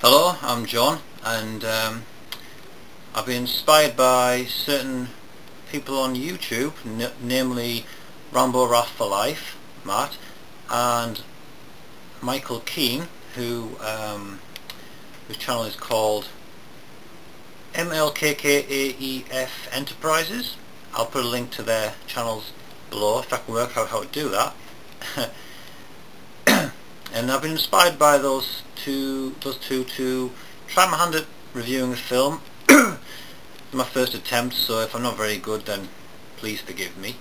Hello, I'm John, and I've been inspired by certain people on YouTube, namely Rambo Wrath for Life, Matt, and Michael Keane, whose channel is called MLKKAEFenterprises. I'll put a link to their channels below if I can work out how to do that. And I've been inspired by those two to try my hand at reviewing a film. It's my first attempt, so if I'm not very good, then please forgive me.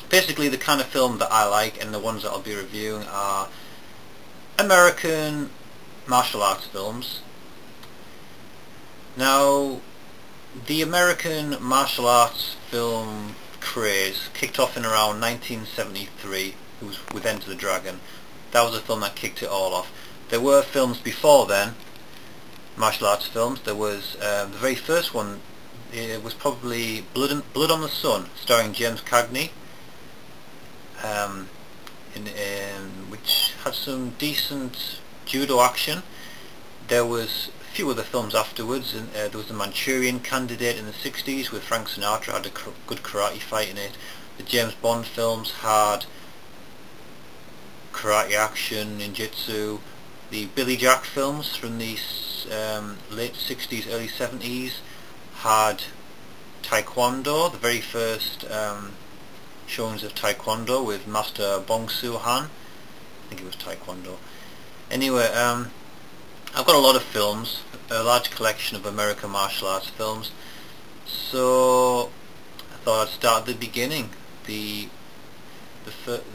Basically, the kind of film that I like and the ones that I'll be reviewing are American martial arts films. Now, the American martial arts film craze kicked off in around 1973. It was with Enter the Dragon. That was the film that kicked it all off. There were films before then, martial arts films. There was the very first one. It was probably Blood on the Sun, starring James Cagney, which had some decent judo action. There was a few other films afterwards, and there was the Manchurian Candidate in the 60s with Frank Sinatra, had a good karate fight in it. The James Bond films had karate action, ninjutsu. The Billy Jack films from the late 60s, early 70s had Taekwondo, the very first showings of Taekwondo with Master Bong Soo-han. I think it was Taekwondo. Anyway, I've got a lot of films, a large collection of American martial arts films, so I thought I'd start at the beginning, the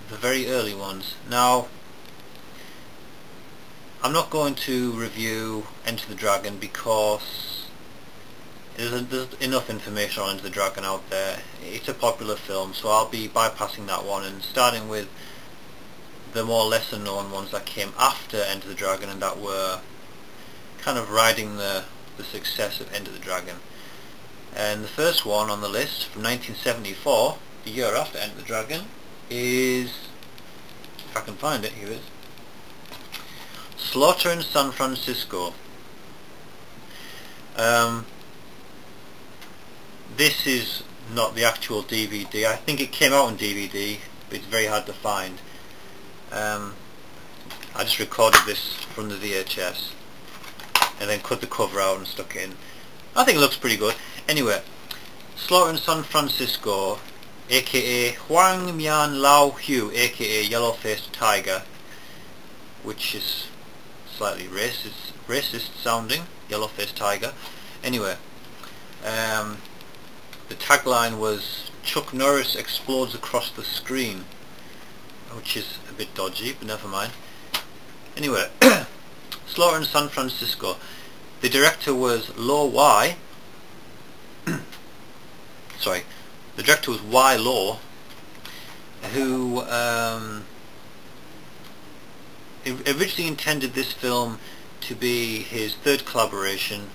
very early ones. Now, I'm not going to review Enter the Dragon because there's enough information on Enter the Dragon out there. It's a popular film, so I'll be bypassing that one and starting with the more lesser known ones that came after Enter the Dragon and that were kind of riding the success of Enter the Dragon. And the first one on the list from 1974, the year after Enter the Dragon, is, if I can find it, here it is, Slaughter in San Francisco. This is not the actual DVD. I think it came out on DVD, but it's very hard to find. I just recorded this from the VHS and then cut the cover out and stuck it in. I think it looks pretty good. Anyway, Slaughter in San Francisco, aka Huang Mian Lao Hu, aka Yellow-Faced Tiger, which is slightly racist sounding, Yellow-Faced Tiger. Anyway, the tagline was Chuck Norris explodes across the screen, which is a bit dodgy, but never mind. Anyway, Slaughter in San Francisco. The director was Lo Wai. Sorry, the director was Wai Lo, who originally intended this film to be his third collaboration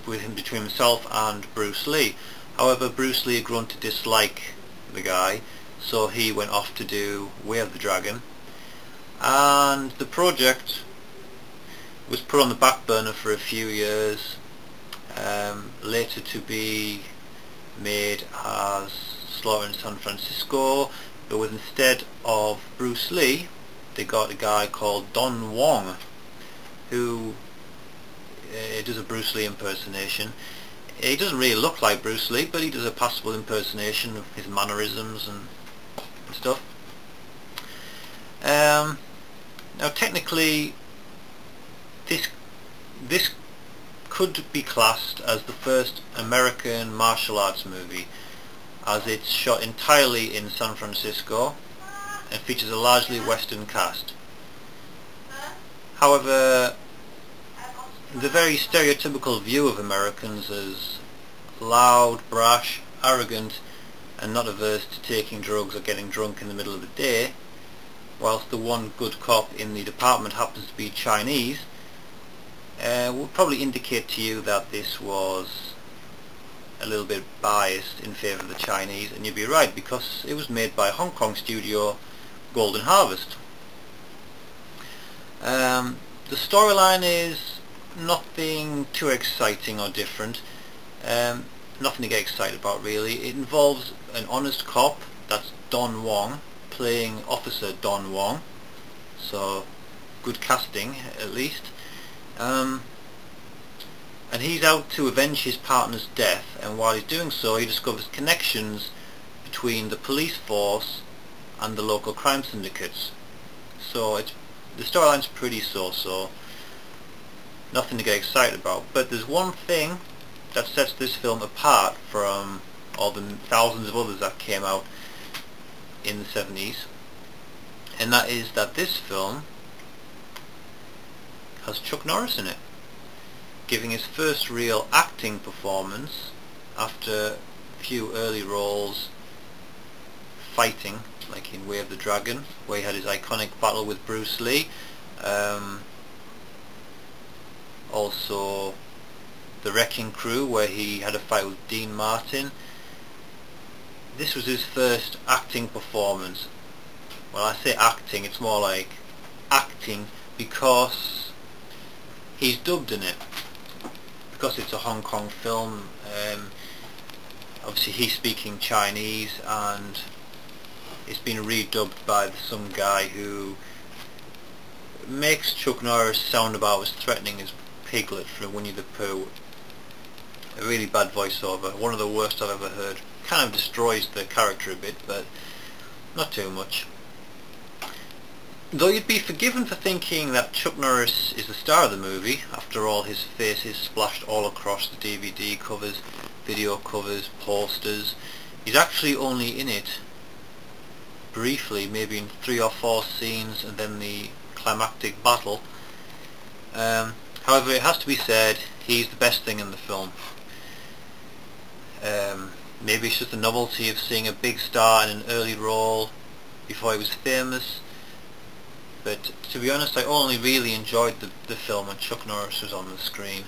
between himself and Bruce Lee. However, Bruce Lee had grown to dislike the guy, so he went off to do Way of the Dragon, and the project was put on the back burner for a few years, later to be made as Slaughter in San Francisco, but with instead of Bruce Lee, they got a guy called Don Wong, who does a Bruce Lee impersonation. He doesn't really look like Bruce Lee, but he does a passable impersonation of his mannerisms and stuff. Now technically this could be classed as the first American martial arts movie, as it's shot entirely in San Francisco and features a largely Western cast. However, the very stereotypical view of Americans as loud, brash, arrogant, and not averse to taking drugs or getting drunk in the middle of the day, whilst the one good cop in the department happens to be Chinese, will probably indicate to you that this was a little bit biased in favour of the Chinese, and you'd be right, because it was made by a Hong Kong studio Golden Harvest. The storyline is nothing too exciting or different. Nothing to get excited about really. It involves an honest cop, that's Don Wong, playing Officer Don Wong, so good casting at least. And he's out to avenge his partner's death, and while he's doing so he discovers connections between the police force and the local crime syndicates. So the storyline's pretty so-so, nothing to get excited about. But there's one thing that sets this film apart from all the thousands of others that came out in the 70s, and that is that this film has Chuck Norris in it, giving his first real acting performance after a few early roles fighting, like in Way of the Dragon, where he had his iconic battle with Bruce Lee. Also The Wrecking Crew, where he had a fight with Dean Martin. This was his first acting performance. Well, I say acting, it's more like acting because he's dubbed in it. Because it's a Hong Kong film, obviously he's speaking Chinese, and it's been redubbed by some guy who makes Chuck Norris sound about as threatening as Piglet from Winnie the Pooh. A really bad voiceover, one of the worst I've ever heard. Kind of destroys the character a bit, but not too much. Though you'd be forgiven for thinking that Chuck Norris is the star of the movie. After all, his face is splashed all across the DVD covers, video covers, posters. He's actually only in it briefly, maybe in 3 or 4 scenes, and then the climactic battle. However, it has to be said, he's the best thing in the film. Maybe it's just the novelty of seeing a big star in an early role before he was famous, but to be honest, I only really enjoyed the film when Chuck Norris was on the screen.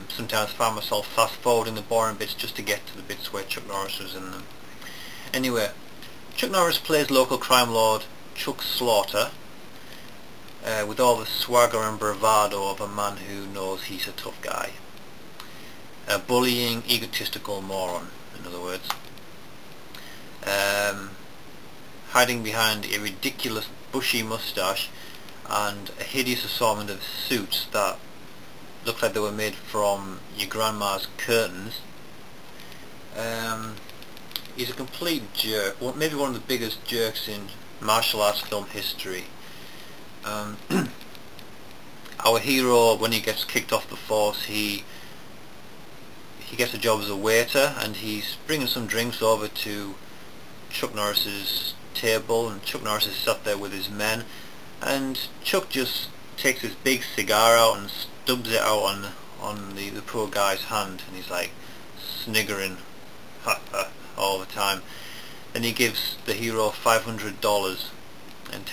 Sometimes I found myself fast forwarding the boring bits just to get to the bits where Chuck Norris was in them. Anyway, Chuck Norris plays local crime lord Chuck Slaughter, with all the swagger and bravado of a man who knows he's a tough guy. A bullying, egotistical moron, in other words. Hiding behind a ridiculous bushy moustache and a hideous assortment of suits that look like they were made from your grandma's curtains. He's a complete jerk, maybe one of the biggest jerks in martial arts film history. Our hero, when he gets kicked off the force, he gets a job as a waiter, and he's bringing some drinks over to Chuck Norris's table, and Chuck Norris is sat there with his men, and Chuck just takes his big cigar out and stubs it out on the poor guy's hand, and he's like sniggering all the time. Then he gives the hero $500 and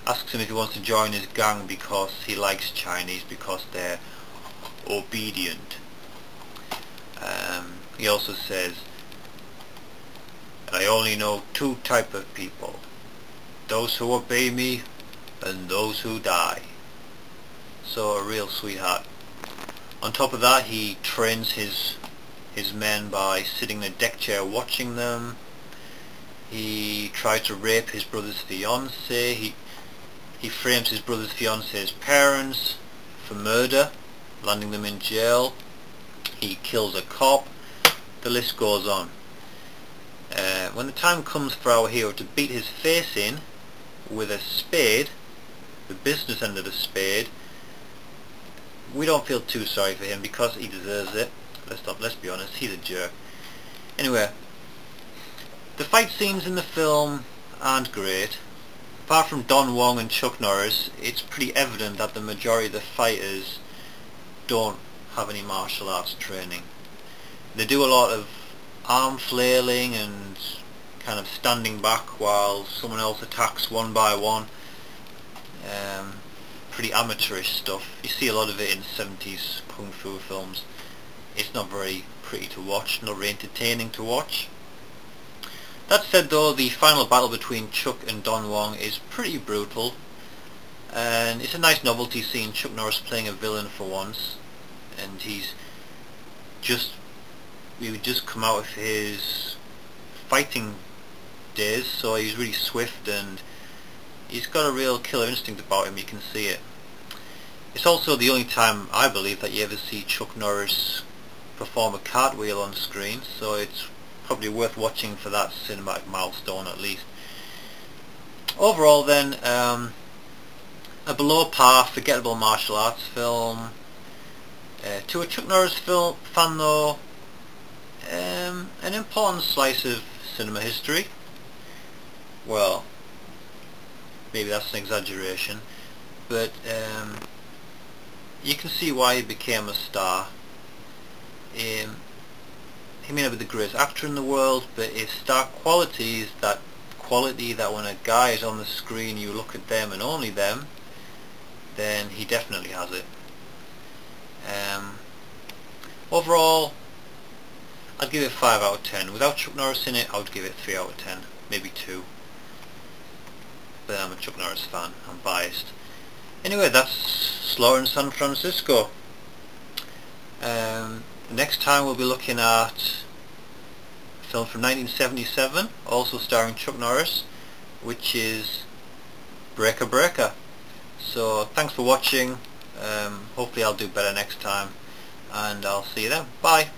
asks him if he wants to join his gang because he likes Chinese, because they're obedient. He also says, I only know 2 types of people, those who obey me and those who die. So a real sweetheart. On top of that, he trains his men by sitting in a deck chair watching them. He tried to rape his brother's fiancée. He frames his brother's fiancée's parents for murder, landing them in jail. He kills a cop. The list goes on. When the time comes for our hero to beat his face in with a spade, the business end of the spade, we don't feel too sorry for him because he deserves it. Let's be honest, he's a jerk. Anyway, the fight scenes in the film aren't great. Apart from Don Wong and Chuck Norris, it's pretty evident that the majority of the fighters don't have any martial arts training. They do a lot of arm flailing and kind of standing back while someone else attacks one by one. Pretty amateurish stuff. You see a lot of it in 70s kung fu films. It's not very pretty to watch, not very entertaining to watch. That said though, the final battle between Chuck and Don Wong is pretty brutal, and it's a nice novelty seeing Chuck Norris playing a villain for once, and he would just come out of his fighting days, so he's really swift and he's got a real killer instinct about him, you can see it. It's also the only time, I believe, that you ever see Chuck Norris perform a cartwheel on screen, so it's probably worth watching for that cinematic milestone at least. Overall then, a below par, forgettable martial arts film. To a Chuck Norris fan though, an important slice of cinema history. Well, maybe that's an exaggeration, but you can see why he became a star. He may not be the greatest actor in the world, but his star quality is that quality that when a guy is on the screen you look at them and only them, then he definitely has it. Overall, I'd give it 5 out of 10. Without Chuck Norris in it, I would give it 3 out of 10, maybe 2. But I'm a Chuck Norris fan, I'm biased. Anyway, that's Slaughter in San Francisco. Next time we'll be looking at a film from 1977, also starring Chuck Norris, which is Breaker Breaker. So thanks for watching. Hopefully I'll do better next time, and I'll see you then. Bye.